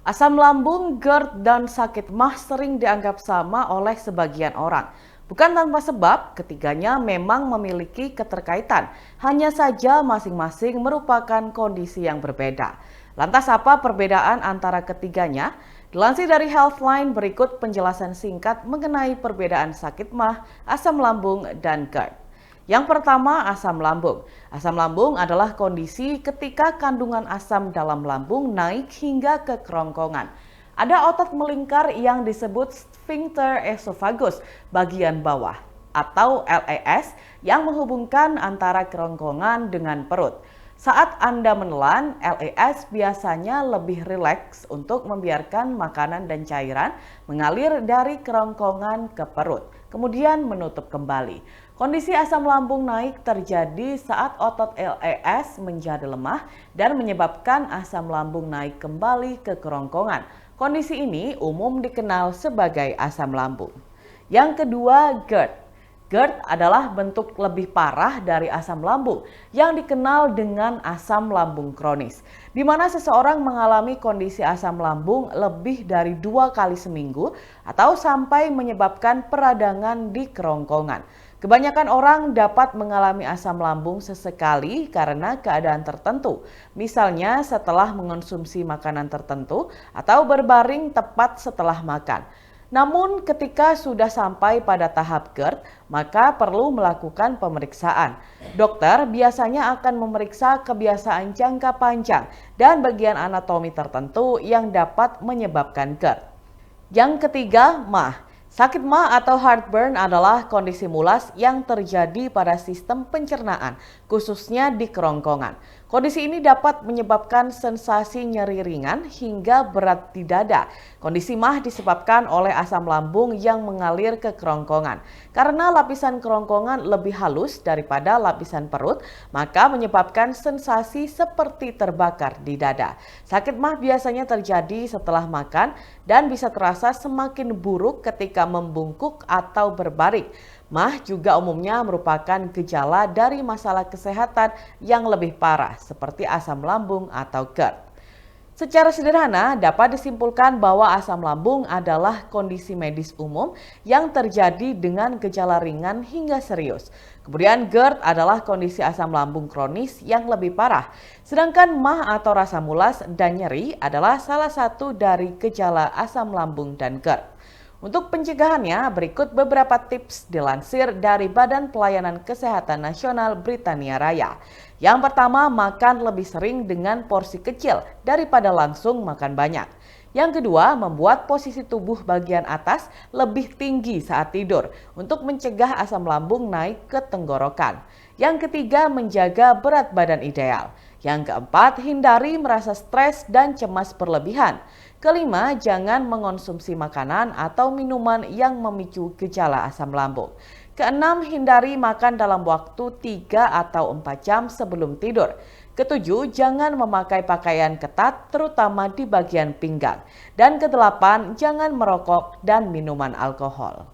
Asam lambung, GERD, dan sakit MAH sering dianggap sama oleh sebagian orang. Bukan tanpa sebab, ketiganya memang memiliki keterkaitan. Hanya saja masing-masing merupakan kondisi yang berbeda. Lantas apa perbedaan antara ketiganya? Dilansir dari Healthline, berikut penjelasan singkat mengenai perbedaan sakit MAH, asam lambung, dan GERD. Yang pertama, asam lambung. Asam lambung adalah kondisi ketika kandungan asam dalam lambung naik hingga ke kerongkongan. Ada otot melingkar yang disebut sphincter esophagus bagian bawah atau LES yang menghubungkan antara kerongkongan dengan perut. Saat Anda menelan, LES biasanya lebih rileks untuk membiarkan makanan dan cairan mengalir dari kerongkongan ke perut, kemudian menutup kembali. Kondisi asam lambung naik terjadi saat otot LES menjadi lemah dan menyebabkan asam lambung naik kembali ke kerongkongan. Kondisi ini umum dikenal sebagai asam lambung. Yang kedua, GERD. GERD adalah bentuk lebih parah dari asam lambung yang dikenal dengan asam lambung kronis, di mana seseorang mengalami kondisi asam lambung lebih dari 2 kali seminggu atau sampai menyebabkan peradangan di kerongkongan. Kebanyakan orang dapat mengalami asam lambung sesekali karena keadaan tertentu, misalnya setelah mengonsumsi makanan tertentu atau berbaring tepat setelah makan. Namun ketika sudah sampai pada tahap GERD, maka perlu melakukan pemeriksaan. Dokter biasanya akan memeriksa kebiasaan jangka panjang dan bagian anatomi tertentu yang dapat menyebabkan GERD. Yang ketiga, MAH. Sakit MAH atau heartburn adalah kondisi mulas yang terjadi pada sistem pencernaan, khususnya di kerongkongan. Kondisi ini dapat menyebabkan sensasi nyeri ringan hingga berat di dada. Kondisi MAH disebabkan oleh asam lambung yang mengalir ke kerongkongan. Karena lapisan kerongkongan lebih halus daripada lapisan perut, maka menyebabkan sensasi seperti terbakar di dada. Sakit MAH biasanya terjadi setelah makan dan bisa terasa semakin buruk ketika membungkuk atau berbaring. MAH juga umumnya merupakan gejala dari masalah kesehatan yang lebih parah seperti asam lambung atau GERD. Secara sederhana dapat disimpulkan bahwa asam lambung adalah kondisi medis umum yang terjadi dengan gejala ringan hingga serius. Kemudian GERD adalah kondisi asam lambung kronis yang lebih parah. Sedangkan MAH atau rasa mulas dan nyeri adalah salah satu dari gejala asam lambung dan GERD. Untuk pencegahannya, berikut beberapa tips dilansir dari Badan Pelayanan Kesehatan Nasional Britania Raya. Yang pertama, makan lebih sering dengan porsi kecil daripada langsung makan banyak. Yang kedua, membuat posisi tubuh bagian atas lebih tinggi saat tidur untuk mencegah asam lambung naik ke tenggorokan. Yang ketiga, menjaga berat badan ideal. Yang keempat, hindari merasa stres dan cemas berlebihan. Kelima, jangan mengonsumsi makanan atau minuman yang memicu gejala asam lambung. Keenam, hindari makan dalam waktu 3 atau 4 jam sebelum tidur. Ketujuh, jangan memakai pakaian ketat terutama di bagian pinggang. Dan kedelapan, jangan merokok dan minuman alkohol.